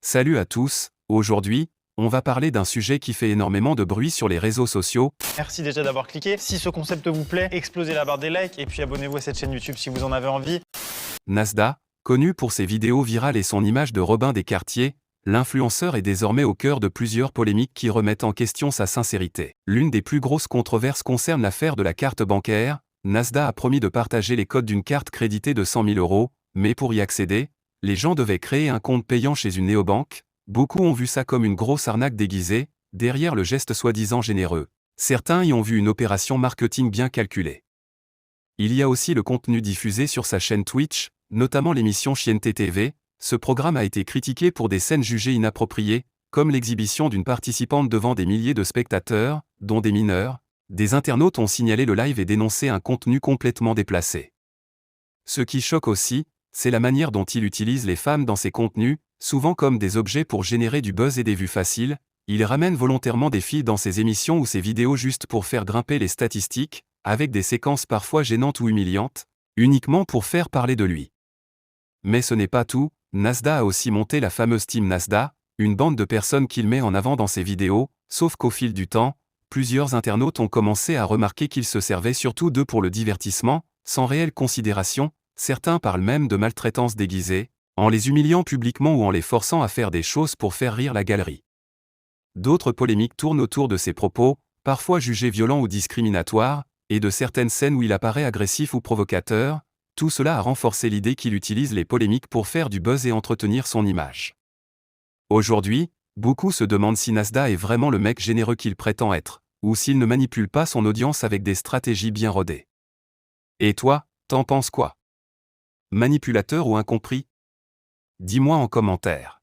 Salut à tous, aujourd'hui, on va parler d'un sujet qui fait énormément de bruit sur les réseaux sociaux. Merci déjà d'avoir cliqué. Si ce concept vous plaît, explosez la barre des likes et puis abonnez-vous à cette chaîne YouTube si vous en avez envie. Nasda, connu pour ses vidéos virales et son image de Robin des quartiers, l'influenceur est désormais au cœur de plusieurs polémiques qui remettent en question sa sincérité. L'une des plus grosses controverses concerne l'affaire de la carte bancaire. Nasda a promis de partager les codes d'une carte créditée de 100 000 €, mais pour y accéder, les gens devaient créer un compte payant chez une néobanque. Beaucoup ont vu ça comme une grosse arnaque déguisée, derrière le geste soi-disant généreux. Certains y ont vu une opération marketing bien calculée. Il y a aussi le contenu diffusé sur sa chaîne Twitch, notamment l'émission Chienté TV. Ce programme a été critiqué pour des scènes jugées inappropriées, comme l'exhibition d'une participante devant des milliers de spectateurs, dont des mineurs. Des internautes ont signalé le live et dénoncé un contenu complètement déplacé. Ce qui choque aussi, c'est la manière dont il utilise les femmes dans ses contenus, souvent comme des objets pour générer du buzz et des vues faciles. Il ramène volontairement des filles dans ses émissions ou ses vidéos juste pour faire grimper les statistiques, avec des séquences parfois gênantes ou humiliantes, uniquement pour faire parler de lui. Mais ce n'est pas tout, Nasda a aussi monté la fameuse Team Nasda, une bande de personnes qu'il met en avant dans ses vidéos, sauf qu'au fil du temps, plusieurs internautes ont commencé à remarquer qu'il se servait surtout d'eux pour le divertissement, sans réelle considération. Certains parlent même de maltraitance déguisée, en les humiliant publiquement ou en les forçant à faire des choses pour faire rire la galerie. D'autres polémiques tournent autour de ses propos, parfois jugés violents ou discriminatoires, et de certaines scènes où il apparaît agressif ou provocateur. Tout cela a renforcé l'idée qu'il utilise les polémiques pour faire du buzz et entretenir son image. Aujourd'hui, beaucoup se demandent si Nasda est vraiment le mec généreux qu'il prétend être, ou s'il ne manipule pas son audience avec des stratégies bien rodées. Et toi, t'en penses quoi? Manipulateur ou incompris? Dis-moi en commentaire.